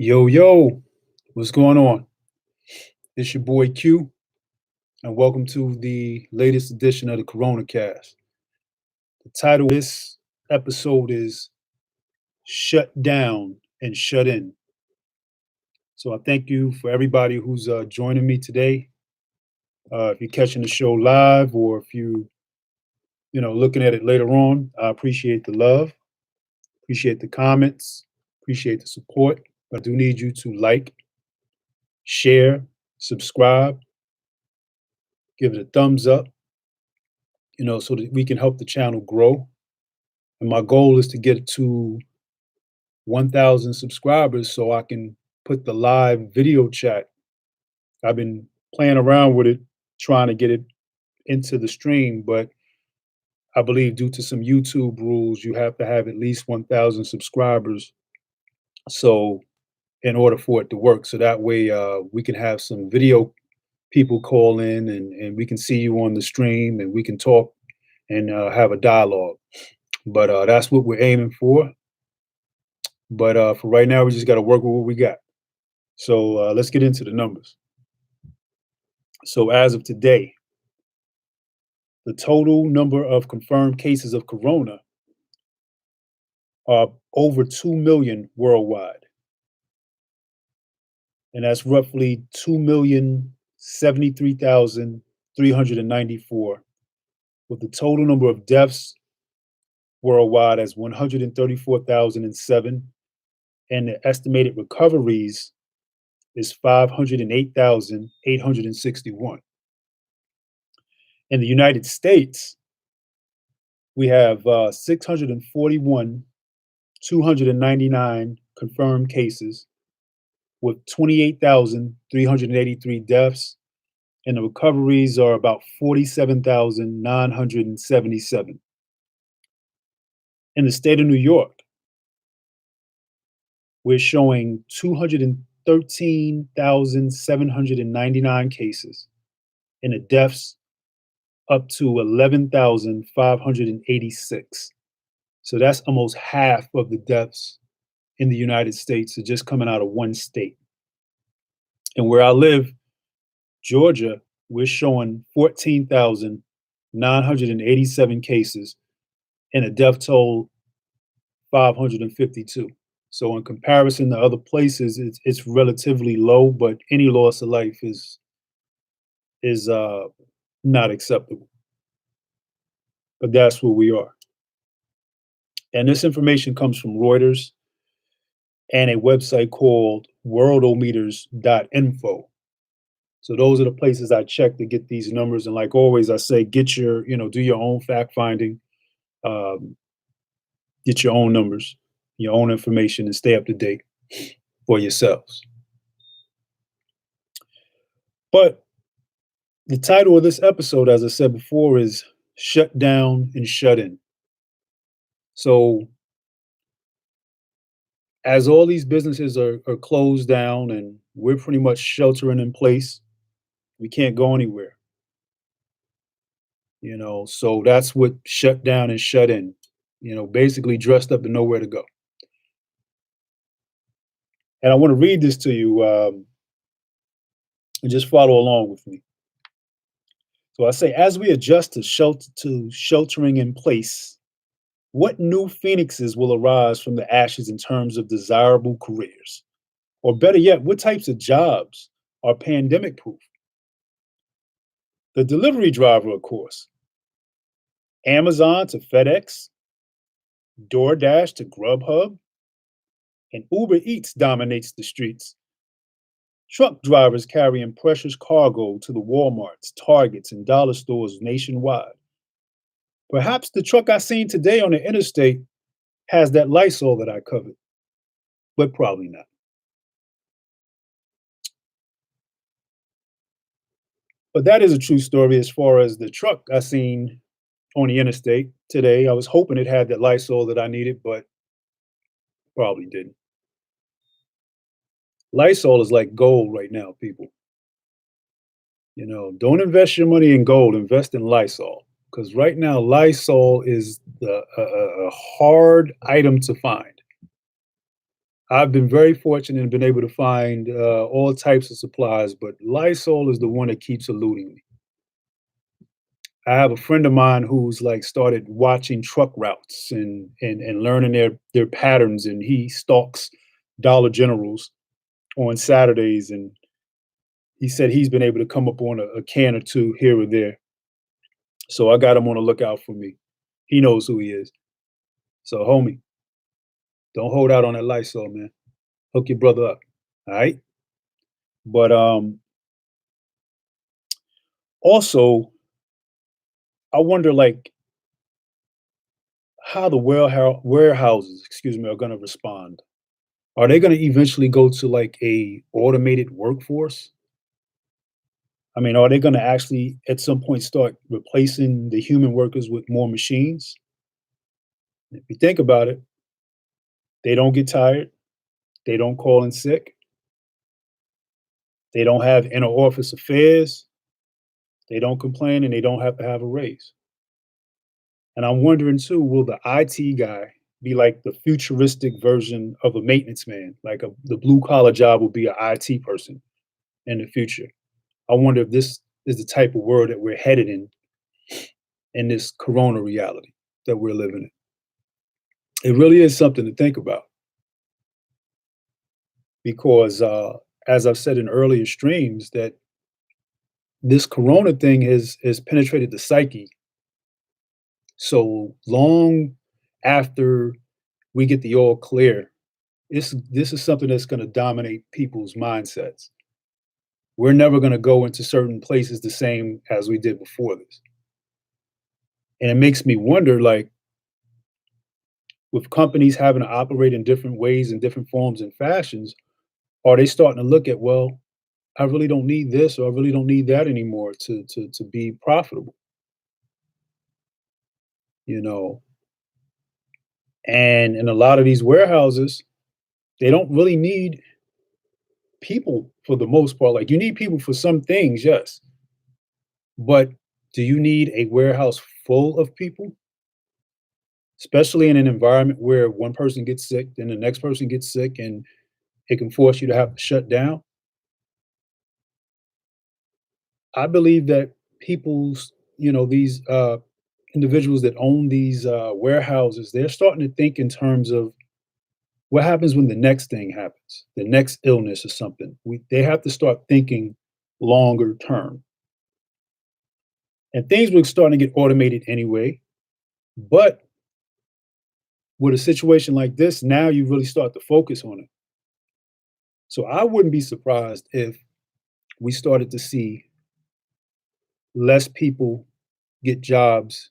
Yo, yo, what's going on? It's your boy Q, and welcome to the latest edition of the Corona Cast. The title of this episode is Shut Down and Shut In. So I thank you for everybody who's joining me today. If you're catching the show live or if looking at it later on, I appreciate the love, appreciate the comments, appreciate the support. But I do need you to like, share, subscribe, give it a thumbs up, so that we can help the channel grow. And my goal is to get to 1,000 subscribers so I can put the live video chat. I've been playing around with it, trying to get it into the stream, but I believe due to some YouTube rules, you have to have at least 1,000 subscribers. So, in order for it to work, so that way we can have some video people call in and we can see you on the stream and we can talk and have a dialogue. But that's what we're aiming for. But for right now, we just got to work with what we got. So let's get into the numbers. So as of today, the total number of confirmed cases of corona are over 2 million worldwide. And that's roughly 2,073,394, with the total number of deaths worldwide as 134,007, and the estimated recoveries is 508,861. In the United States, we have 641,299 confirmed cases with 28,383 deaths, and the recoveries are about 47,977. In the state of New York, we're showing 213,799 cases, and the deaths up to 11,586. So that's almost half of the deaths in the United States are just coming out of one state. And where I live, Georgia, we're showing 14,987 cases and a death toll 552. So in comparison to other places, it's relatively low, but any loss of life is not acceptable. But that's where we are. And this information comes from Reuters and a website called worldometers.info. So those are the places I check to get these numbers. And like always, I say, do your own fact finding, get your own numbers, your own information, and stay up to date for yourselves. But the title of this episode, as I said before, is Shut Down and Shut In. So as all these businesses are closed down and we're pretty much sheltering in place, we can't go anywhere. So that's what shut down and shut in, basically dressed up and nowhere to go. And I want to read this to you and just follow along with me. So I say, as we adjust to sheltering in place, what new phoenixes will arise from the ashes in terms of desirable careers? Or better yet, what types of jobs are pandemic proof? The delivery driver, of course. Amazon to FedEx, DoorDash to Grubhub, and Uber Eats dominates the streets. Truck drivers carrying precious cargo to the Walmarts, Targets, and dollar stores nationwide. Perhaps the truck I seen today on the interstate has that Lysol that I covered, but probably not. But that is a true story as far as the truck I seen on the interstate today. I was hoping it had that Lysol that I needed, but probably didn't. Lysol is like gold right now, people. Don't invest your money in gold, invest in Lysol. Because right now, Lysol is a hard item to find. I've been very fortunate and been able to find all types of supplies, but Lysol is the one that keeps eluding me. I have a friend of mine who's like started watching truck routes and learning their patterns, and he stalks Dollar Generals on Saturdays, and he said he's been able to come up on a can or two here or there. So I got him on the lookout for me. He knows who he is. So homie, don't hold out on that Lysol, man. Hook your brother up. All right. But also I wonder like how the warehouses, excuse me, are going to respond. Are they going to eventually go to like a automated workforce? I mean, are they going to actually at some point start replacing the human workers with more machines? If you think about it, they don't get tired, they don't call in sick, they don't have inner office affairs, they don't complain, and they don't have to have a raise. And I'm wondering too, will the IT guy be like the futuristic version of a maintenance man? Like the blue collar job will be an IT person in the future. I wonder if this is the type of world that we're headed in this corona reality that we're living in. It really is something to think about because, as I've said in earlier streams, that this corona thing has penetrated the psyche so long after we get the all clear. This is something that's going to dominate people's mindsets. We're never going to go into certain places the same as we did before this. And it makes me wonder, like, with companies having to operate in different ways and different forms and fashions, are they starting to look at, well, I really don't need this or I really don't need that anymore to be profitable, you know? And in a lot of these warehouses, they don't really need people for the most part. Like you need people for some things, yes. But do you need a warehouse full of people? Especially in an environment where one person gets sick, then the next person gets sick, and it can force you to have to shut down. I believe that people's, these individuals that own these warehouses, they're starting to think in terms of what happens when the next thing happens, the next illness or something. They have to start thinking longer term. And things were starting to get automated anyway. But with a situation like this, now you really start to focus on it. So I wouldn't be surprised if we started to see less people get jobs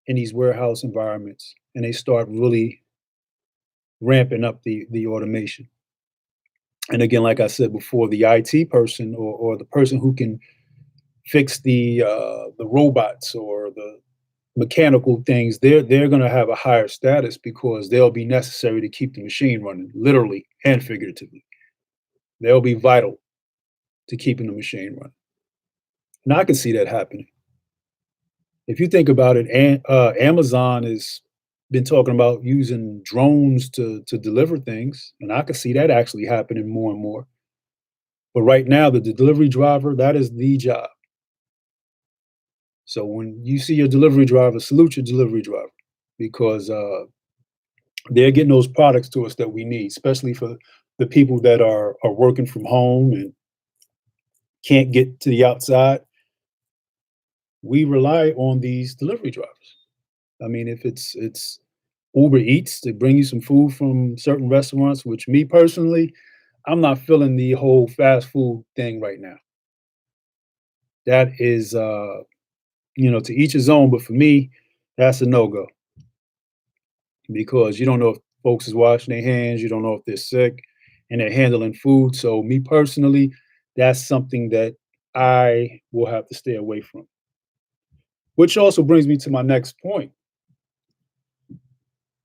in these warehouse environments and they start really ramping up the automation. And again, like I said before, the IT person or the person who can fix the robots or the mechanical things, they're going to have a higher status because they'll be necessary to keep the machine running, literally and figuratively. They'll be vital to keeping the machine running. And I can see that happening. If you think about it, Amazon has been talking about using drones to deliver things, and I can see that actually happening more and more. But right now, the delivery driver, that is the job. So when you see your delivery driver, salute your delivery driver because they're getting those products to us that we need, especially for the people that are working from home and can't get to the outside. We rely on these delivery drivers. I mean, if it's Uber Eats to bring you some food from certain restaurants, which me personally, I'm not feeling the whole fast food thing right now. That is, to each his own. But for me, that's a no go because you don't know if folks is washing their hands, you don't know if they're sick, and they're handling food. So me personally, that's something that I will have to stay away from. Which also brings me to my next point.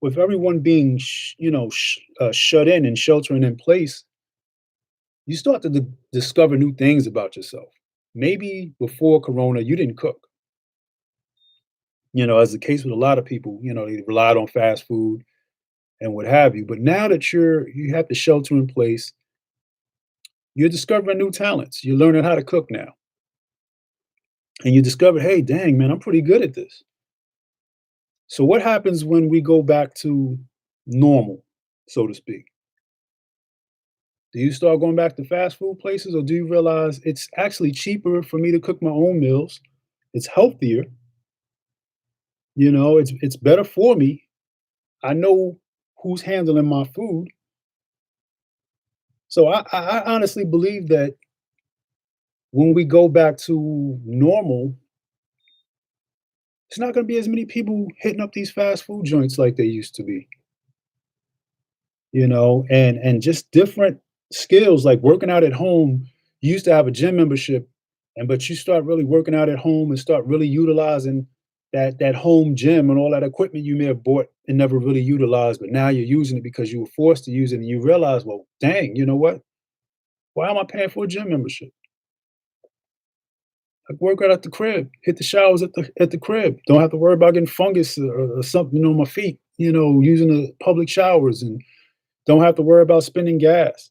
With everyone being, shut in and sheltering in place, you start to discover new things about yourself. Maybe before Corona, you didn't cook. As the case with a lot of people, they relied on fast food. and what have you. But now that you have the shelter in place, you're discovering new talents. You're learning how to cook now. And you discover, hey, dang, man, I'm pretty good at this. So what happens when we go back to normal, so to speak? Do you start going back to fast food places, or do you realize it's actually cheaper for me to cook my own meals? It's healthier, it's better for me. I know who's handling my food. So I honestly believe that when we go back to normal, it's not going to be as many people hitting up these fast food joints like they used to be. And just different skills like working out at home. You used to have a gym membership, but you start really working out at home and start really utilizing that home gym and all that equipment you may have bought and never really utilized, but now you're using it because you were forced to use it, and you realize, well, dang, you know what? Why am I paying for a gym membership? I can work out at the crib, hit the showers at the crib. Don't have to worry about getting fungus or something on my feet, using the public showers, and don't have to worry about spending gas.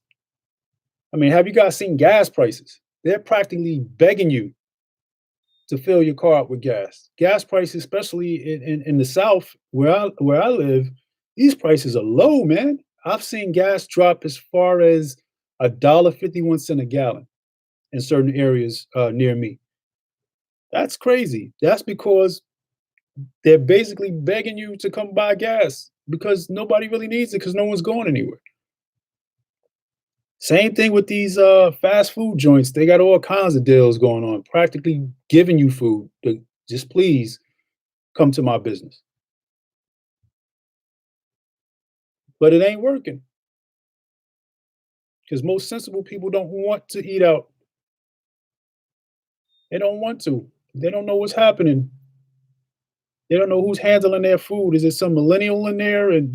I mean, have you guys seen gas prices? They're practically begging you to fill your car up with gas. Gas prices, especially in the South where I live, these prices are low, man. I've seen gas drop as far as $1.51 a gallon in certain areas near me. That's crazy. That's because they're basically begging you to come buy gas because nobody really needs it because no one's going anywhere. Same thing with these fast food joints. They got all kinds of deals going on, practically giving you food. Just please come to my business. But it ain't working because most sensible people don't want to eat out. They don't want to. They don't know what's happening. They don't know who's handling their food. Is it some millennial in there and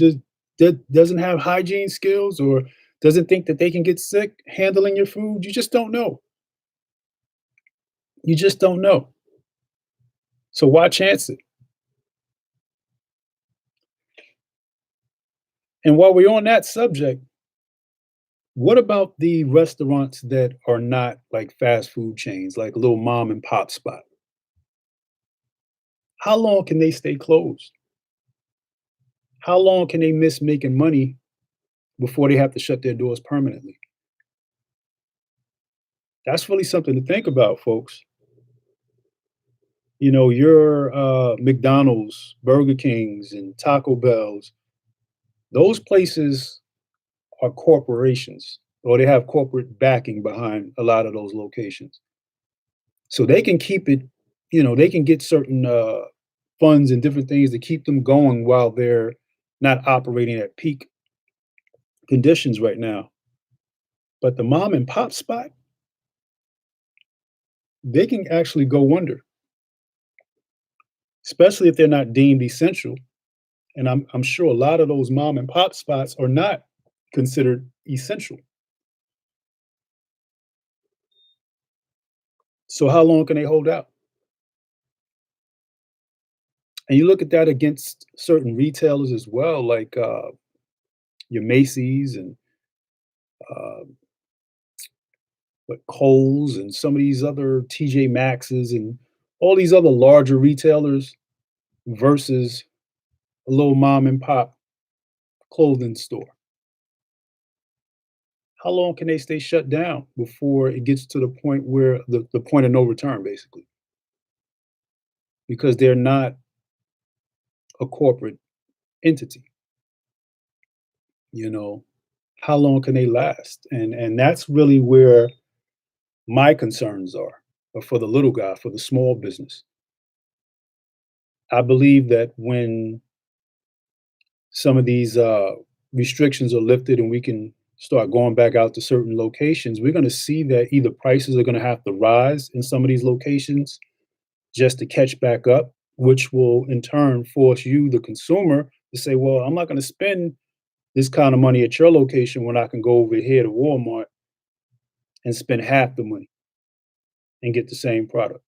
that doesn't have hygiene skills, or doesn't think that they can get sick handling your food? You just don't know. You just don't know. So why chance it? And while we're on that subject, what about the restaurants that are not like fast food chains, like a little mom and pop spot? How long can they stay closed? How long can they miss making money before they have to shut their doors permanently? That's really something to think about, folks. Your McDonald's, Burger Kings, and Taco Bells, those places are corporations, or they have corporate backing behind a lot of those locations. So they can keep it, they can get certain funds and different things to keep them going while they're not operating at peak conditions right now. But the mom and pop spot, they can actually go under, especially if they're not deemed essential. And I'm sure a lot of those mom and pop spots are not considered essential. So how long can they hold out? And you look at that against certain retailers as well, like your Macy's and uh, Kohl's and some of these other TJ Maxx's and all these other larger retailers versus a little mom and pop clothing store. How long can they stay shut down before it gets to the point where the point of no return, basically? Because they're not a corporate entity, you know. How long can they last? And that's really where my concerns are, for the little guy, for the small business. I believe that when some of these restrictions are lifted and we can start going back out to certain locations, we're going to see that either prices are going to have to rise in some of these locations just to catch back up, which will in turn force you, the consumer, to say, well, I'm not going to spend this kind of money at your location when I can go over here to Walmart and spend half the money and get the same product.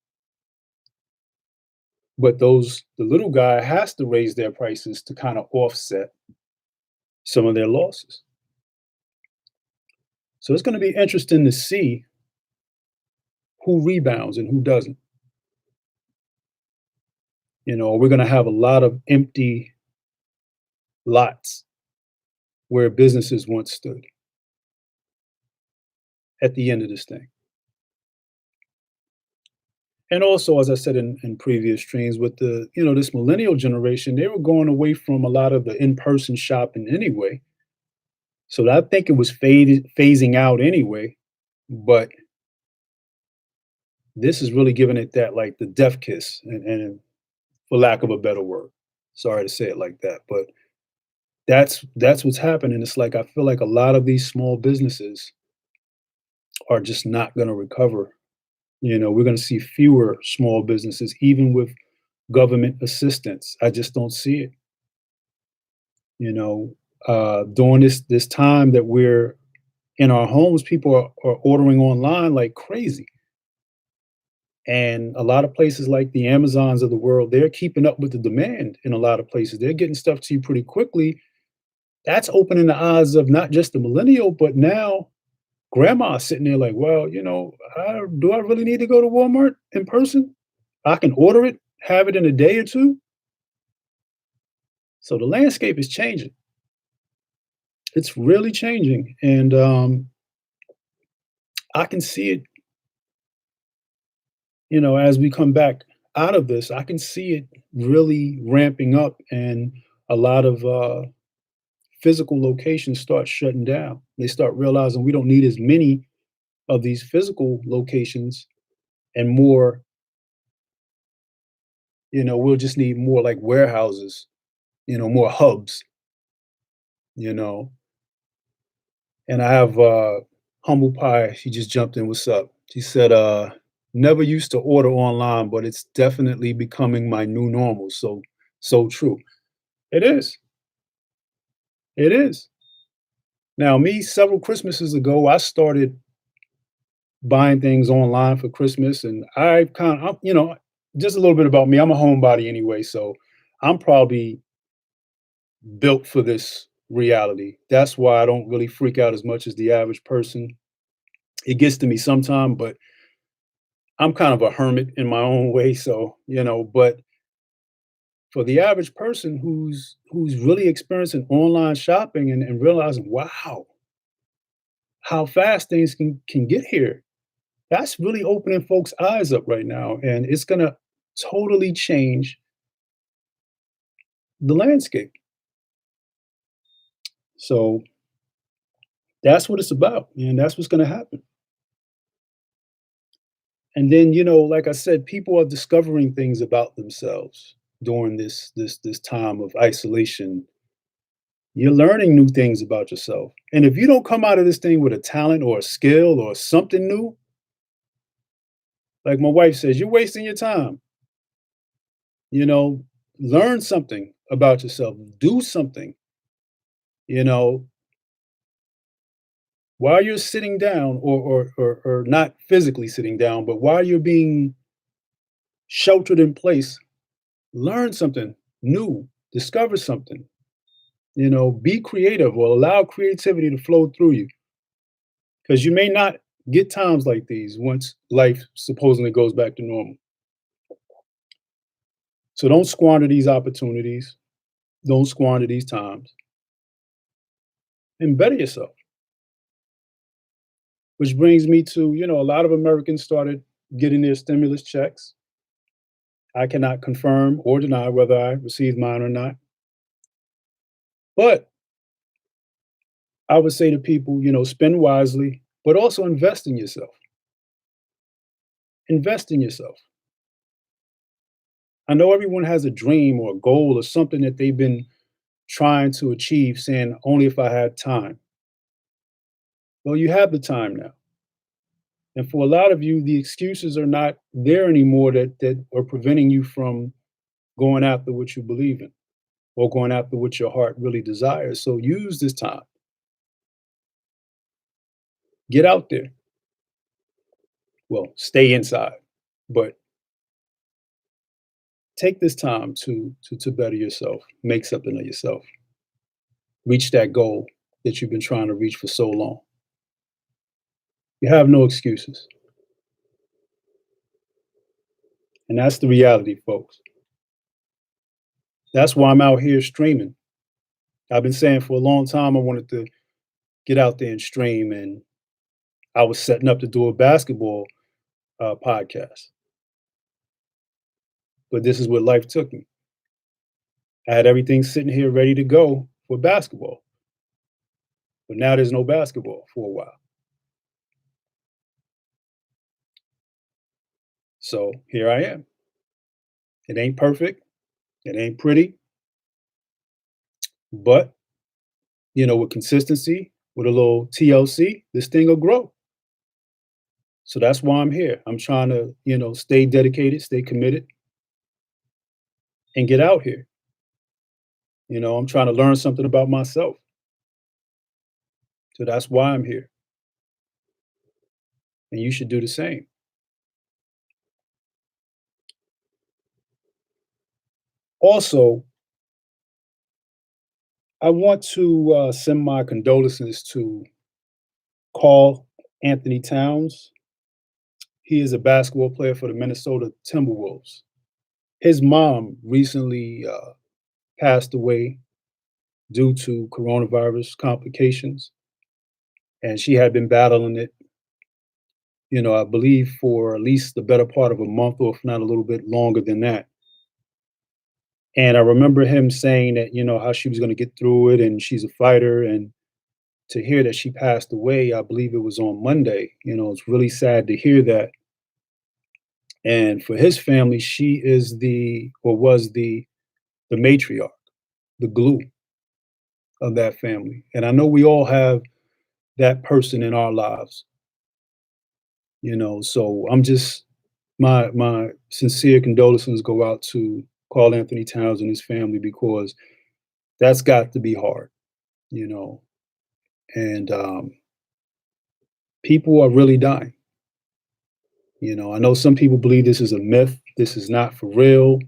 But the little guy has to raise their prices to kind of offset some of their losses. So it's going to be interesting to see who rebounds and who doesn't. We're going to have a lot of empty lots where businesses once stood at the end of this thing. And also, as I said in previous streams, with this millennial generation, they were going away from a lot of the in-person shopping anyway. So I think it was phasing out anyway. But this is really giving it that, like, the death kiss, and for lack of a better word. Sorry to say it like that, but that's what's happening. It's like I feel like a lot of these small businesses are just not going to recover. We're going to see fewer small businesses, even with government assistance. I just don't see it. During this time that we're in our homes, people are ordering online like crazy. And a lot of places like the Amazons of the world, they're keeping up with the demand in a lot of places. They're getting stuff to you pretty quickly. That's opening the eyes of not just the millennial, but now grandma sitting there like, well, do I really need to go to Walmart in person? I can order it, have it in a day or two. So the landscape is changing. It's really changing. And I can see it, as we come back out of this, I can see it really ramping up, and a lot of physical locations start shutting down. They start realizing we don't need as many of these physical locations and more, we'll just need more like warehouses, more hubs, you know. And I have Humble Pie, she just jumped in, what's up? She said, never used to order online, but it's definitely becoming my new normal. So true. It is. It is. Now, me, several Christmases ago, I started buying things online for Christmas, and just a little bit about me. I'm a homebody anyway, so I'm probably built for this reality. That's why I don't really freak out as much as the average person. It gets to me sometime, but I'm kind of a hermit in my own way. So, but for the average person who's really experiencing online shopping, and realizing, wow, how fast things can get here. That's really opening folks' eyes up right now, and it's gonna totally change the landscape. So that's what it's about, and that's what's gonna happen. And then, like I said, people are discovering things about themselves during this time of isolation. You're learning new things about yourself. And if you don't come out of this thing with a talent or a skill or something new, like my wife says, you're wasting your time. You know, learn something about yourself, do something, you know, while you're sitting down, or not physically sitting down, but while you're being sheltered in place, learn something new, discover something, be creative, or allow creativity to flow through you. Because you may not get times like these once life supposedly goes back to normal. So don't squander these opportunities. Don't squander these times, and better yourself. Which brings me to, a lot of Americans started getting their stimulus checks. I cannot confirm or deny whether I received mine or not. But I would say to people, spend wisely, but also invest in yourself. Invest in yourself. I know everyone has a dream or a goal or something that they've been trying to achieve, saying, only if I had time. Well, you have the time now. And for a lot of you, the excuses are not there anymore that are preventing you from going after what you believe in, or going after what your heart really desires. So use this time. Get out there. Well, stay inside, but take this time to better yourself, make something of yourself. reach that goal that you've been trying to reach for so long. You have no excuses. And that's the reality, folks. That's why I'm out here streaming. I've been saying for a long time I wanted to get out there and stream, and I was setting up to do a basketball podcast. But this is what life took me. I had everything sitting here ready to go for basketball. But now there's no basketball for a while. So here I am. It ain't perfect. It ain't pretty. But, with consistency, with a little TLC, this thing will grow. So that's why I'm here. I'm trying to, stay dedicated, stay committed, and get out here. I'm trying to learn something about myself. So that's why I'm here. And you should do the same. Also, I want to send my condolences to Carl Anthony Towns. He is a basketball player for the Minnesota Timberwolves. His mom recently passed away due to coronavirus complications, and she had been battling it, I believe for at least the better part of a month, or if not a little bit longer than that. And I remember him saying that, how she was going to get through it and she's a fighter. And to hear that she passed away, I believe it was on Monday, it's really sad to hear that. And for his family, she is or was the matriarch, the glue of that family. And I know we all have that person in our lives, so I'm just my sincere condolences go out to Carl Anthony Towns and his family, because that's got to be hard, you know. And people are really dying. I know some people believe this is a myth. This is not for real.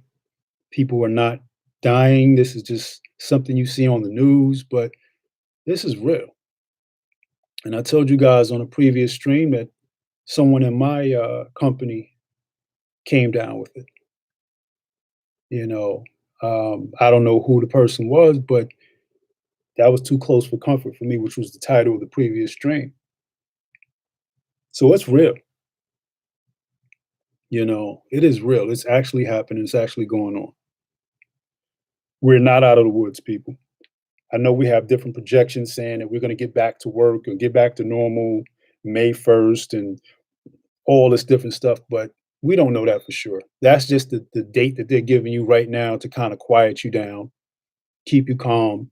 People are not dying. This is just something you see on the news, but this is real. And I told you guys on a previous stream that someone in my company came down with it. You know, I don't know who the person was, but that was too close for comfort for me, which was the title of the previous stream. So it's real. It is real. It's actually happening. It's actually going on. We're not out of the woods, people. I know we have different projections saying that we're going to get back to work and get back to normal May 1st and all this different stuff, but we don't know that for sure. That's just the date that they're giving you right now to kind of quiet you down, keep you calm.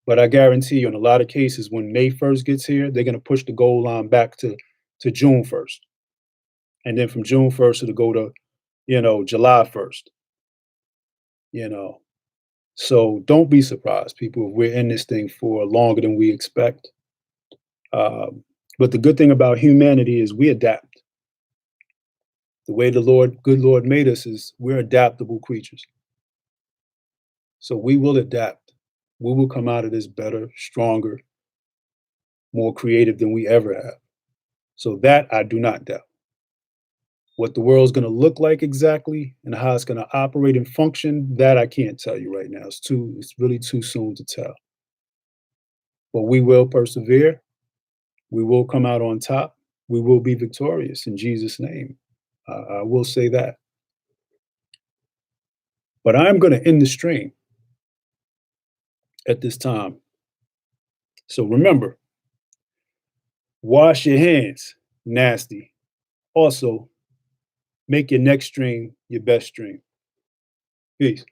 But I guarantee you, in a lot of cases, when May 1st gets here, they're going to push the goal line back to June 1st. And then from June 1st, it'll go to, July 1st, you know. So don't be surprised, people, if we're in this thing for longer than we expect. But the good thing about humanity is we adapt. The way the good Lord made us is we're adaptable creatures. So we will adapt. We will come out of this better, stronger, more creative than we ever have. So that I do not doubt. What the world's going to look like exactly and how it's going to operate and function, that I can't tell you right now. It's really too soon to tell. But we will persevere. We will come out on top. We will be victorious in Jesus' name. I will say that. But I'm going to end the stream at this time. So remember, wash your hands, nasty. Also, make your next stream your best stream. Peace.